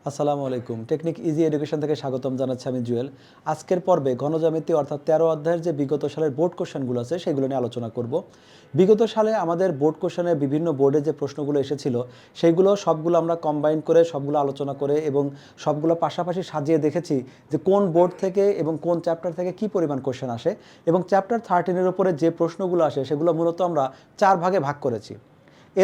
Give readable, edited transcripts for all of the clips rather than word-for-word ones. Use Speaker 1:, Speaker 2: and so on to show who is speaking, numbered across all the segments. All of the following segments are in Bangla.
Speaker 1: আসসালামু আলাইকুম। টেকনিক ইজি এডুকেশন থেকে স্বাগতম জানাচ্ছি আমি জুয়েল। আজকের পর্বে ঘনজ্যামিতি অর্থাৎ ১৩ অধ্যায়ের যে বিগত সালের বোর্ড কোশ্চেনগুলো আছে সেগুলো নিয়ে আলোচনা করব। বিগত সালে আমাদের বোর্ড কোশ্চেনে বিভিন্ন বোর্ডে যে প্রশ্নগুলো এসেছিল সেইগুলো সবগুলো আমরা কম্বাইন করে সবগুলো আলোচনা করে এবং সবগুলো পাশাপাশি সাজিয়ে দেখেছি যে কোন বোর্ড থেকে এবং কোন চ্যাপ্টার থেকে কি পরিমাণ কোশ্চেন আসে এবং চ্যাপ্টার 13 এর উপরে যে প্রশ্নগুলো আসে সেগুলো মূলত আমরা 4 ভাগে ভাগ করেছি।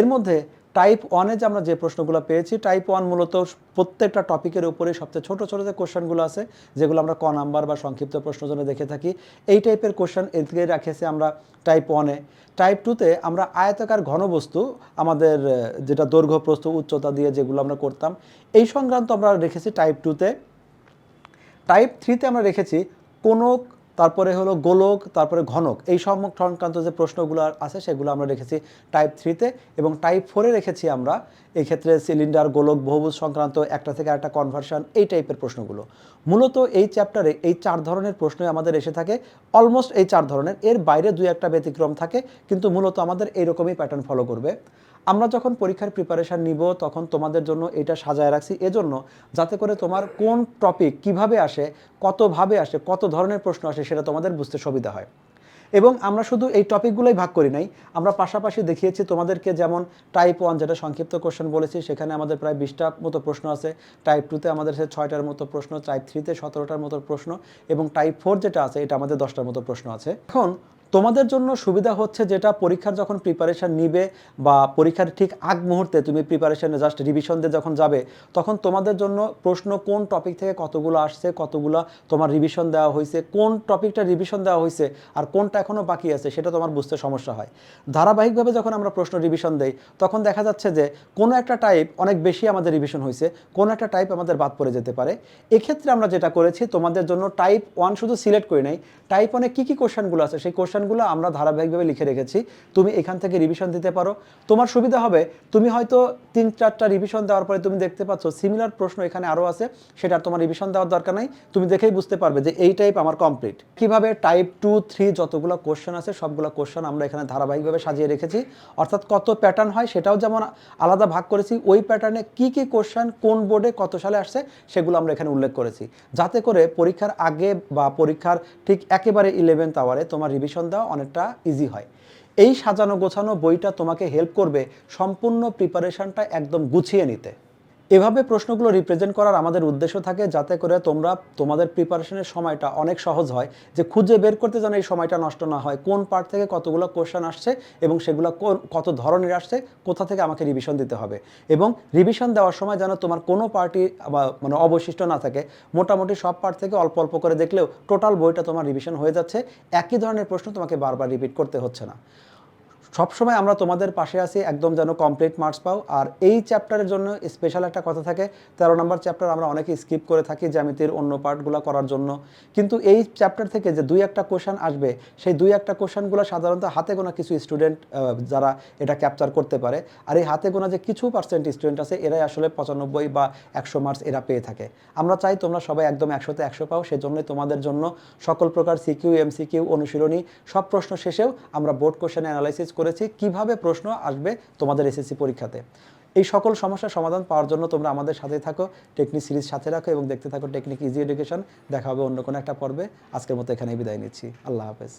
Speaker 1: এর মধ্যে টাইপ 1-এ যে আমরা যে প্রশ্নগুলো পেয়েছি, টাইপ 1 মূলত প্রত্যেকটা টপিকের উপরে সবচেয়ে ছোট ছোট যে কোশ্চেনগুলো আছে যেগুলো আমরা ক নাম্বার বা সংক্ষিপ্ত প্রশ্ন জন্য দেখে থাকি, এই টাইপের কোশ্চেন এদিকে রাখেছি আমরা টাইপ 1-এ। টাইপ 2-তে আমরা আয়তাকার ঘনবস্তু আমাদের যেটা দৈর্ঘ্য প্রস্থ উচ্চতা দিয়ে যেগুলো আমরা করতাম এই সংক্রান্ত আমরা রেখেছি টাইপ 2-তে। টাইপ 3-তে আমরা রেখেছি কোনক, তারপরে হলো গোলক, তারপরে ঘনক, এই সংক্রান্ত যে প্রশ্নগুলো আছে সেগুলো আমরা রেখেছি টাইপ 3-তে। এবং টাইপ 4-এ রেখেছি আমরা এই ক্ষেত্রে সিলিন্ডার, গোলক, বহুভুজ সংক্রান্ত একটা থেকে আরেকটা কনভার্সন, এই টাইপের প্রশ্নগুলো। মূলত এই চ্যাপ্টারে এই 4 ধরনের প্রশ্নই আমাদের এসে থাকে, অলমোস্ট এই 4 ধরনের, এর বাইরে 2-একটা ব্যতিক্রম থাকে, কিন্তু মূলত আমাদের এইরকমই প্যাটার্ন ফলো করবে। আমরা যখন পরীক্ষার প্রিপারেশান নিব তখন তোমাদের জন্য এটা সাজায় রাখছি এজন্য যাতে করে তোমার কোন টপিক কিভাবে আসে, কতভাবে আসে, কত ধরনের প্রশ্ন আসে সেটা তোমাদের বুঝতে সুবিধা হয়। এবং আমরা শুধু এই টপিকগুলোই ভাগ করি নাই, আমরা পাশাপাশি দেখিয়েছি তোমাদেরকে, যেমন টাইপ 1 যেটা সংক্ষিপ্ত কোশ্চেন বলেছি সেখানে আমাদের প্রায় 20টা মতো প্রশ্ন আছে, টাইপ 2-তে আমাদের 6টার মতো প্রশ্ন, টাইপ 3-তে 17টার মতো প্রশ্ন এবং টাইপ 4 যেটা আছে এটা আমাদের 10টার মতো প্রশ্ন আছে। এখন তোমাদের জন্য সুবিধা হচ্ছে যেটা পরীক্ষার যখন প্রিপারেশান নিবে বা পরীক্ষার ঠিক আগ মুহূর্তে তুমি প্রিপারেশানে জাস্ট রিভিশন দিয়ে যখন যাবে তখন তোমাদের জন্য প্রশ্ন কোন টপিক থেকে কতগুলো আসছে, কতগুলো তোমার রিভিশন দেওয়া হয়েছে, কোন টপিকটা রিভিশন দেওয়া হয়েছে আর কোনটা এখনও বাকি আছে সেটা তোমার বুঝতে সমস্যা হয়। ধারাবাহিকভাবে যখন আমরা প্রশ্ন রিভিশন দেই তখন দেখা যাচ্ছে যে কোনো একটা টাইপ অনেক বেশি আমাদের রিভিশন হয়েছে, কোনো একটা টাইপ আমাদের বাদ পড়ে যেতে পারে। এক্ষেত্রে আমরা যেটা করেছি তোমাদের জন্য টাইপ 1 শুধু সিলেক্ট করি নাই, টাইপ 1-এ কী কী কোশ্চেনগুলো আছে সেই কোশ্চেনগুলো আমরা ধারাবাহিকভাবে লিখে রেখেছি, তুমি এখান থেকে রিভিশন দিতে পারো। তোমার সুবিধা হবে, তুমি হয়তো 3-4টা রিভিশন দেওয়ার পরে তুমি দেখতে পাচ্ছ সিমিলার প্রশ্ন এখানে আরও আছে, সেটা তোমার রিভিশন দেওয়ার দরকার নাই, তুমি দেখেই বুঝতে পারবে যে এই টাইপ আমার কমপ্লিট। কীভাবে টাইপ 2, 3 যতগুলো কোশ্চেন আছে সবগুলো কোশ্চেন আমরা এখানে ধারাবাহিকভাবে সাজিয়ে রেখেছি, অর্থাৎ কত প্যাটার্ন হয় সেটাও যেমন আলাদা ভাগ করেছি, ওই প্যাটার্নে কী কী কোশ্চেন কোন বোর্ডে কত সালে আসছে সেগুলো আমরা এখানে উল্লেখ করেছি, যাতে করে পরীক্ষার আগে বা পরীক্ষার ঠিক একেবারে 11th আওয়ারে তোমার রিভিশন দেওয়া অনেকটা ইজি হয়। এই সাজানো গোছানো বইটা তোমাকে হেল্প করবে সম্পূর্ণ প্রিপারেশনটা একদম গুছিয়ে নিতে। এভাবে প্রশ্নগুলো রিপ্রেজেন্ট করার আমাদের উদ্দেশ্য থাকে যাতে করে তোমরা তোমাদের প্রিপারেশনের সময়টা অনেক সহজ হয়, যে খুঁজে বের করতে যেন এই সময়টা নষ্ট না হয়, কোন পার্ট থেকে কতগুলো কোশ্চেন আসছে এবং সেগুলো কত ধরনের আসছে, কোথা থেকে আমাকে রিভিশন দিতে হবে, এবং রিভিশন দেওয়ার সময় যেন তোমার কোনো পার্টি মানে অবশিষ্ট না থাকে, মোটামুটি সব পার্ট থেকে অল্প অল্প করে দেখলেও টোটাল বইটা তোমার রিভিশন হয়ে যাচ্ছে, একই ধরনের প্রশ্ন তোমাকে বারবার রিপিট করতে হচ্ছে না। সবসময় আমরা তোমাদের পাশে আছি একদম যেন কমপ্লিট মার্কস পাও। আর এই চ্যাপ্টারের জন্য স্পেশাল একটা কথা থাকে, 13 নম্বর চ্যাপ্টার আমরা অনেকে স্কিপ করে থাকি জ্যামিতির অন্য পার্টগুলো করার জন্য, কিন্তু এই চ্যাপ্টার থেকে যে 2-1টা কোশ্চেন আসবে সেই 2-1টা কোশ্চেনগুলো সাধারণত হাতে গোনা কিছু স্টুডেন্ট যারা এটা ক্যাপচার করতে পারে, আর এই হাতে গোনা যে কিছু পার্সেন্ট স্টুডেন্ট আছে এরাই আসলে 95 বা 100 মার্কস এরা পেয়ে থাকে। আমরা চাই তোমরা সবাই একদম 100-তে 100 পাও, সেজন্যই তোমাদের জন্য সকল প্রকার সিকিউ, এমসিকিউ, অনুশীলনী সব প্রশ্ন শেষেও আমরা বোর্ড কোশ্চেন অ্যানালাইসিস করেছি কিভাবে প্রশ্ন আসবে তোমাদের এসএসসি পরীক্ষাতে। এই সকল সমস্যার সমাধান পাওয়ার জন্য তোমরা আমাদের সাথে থাকো, টেকনিক সিরিজ সাথে রাখো এবং দেখতে থাকো টেকনিক ইজি এডুকেশন। দেখা হবে অন্য কোনো একটা পর্বে। আজকের মতো এখানেই বিদায় নিচ্ছি। আল্লাহ হাফেজ।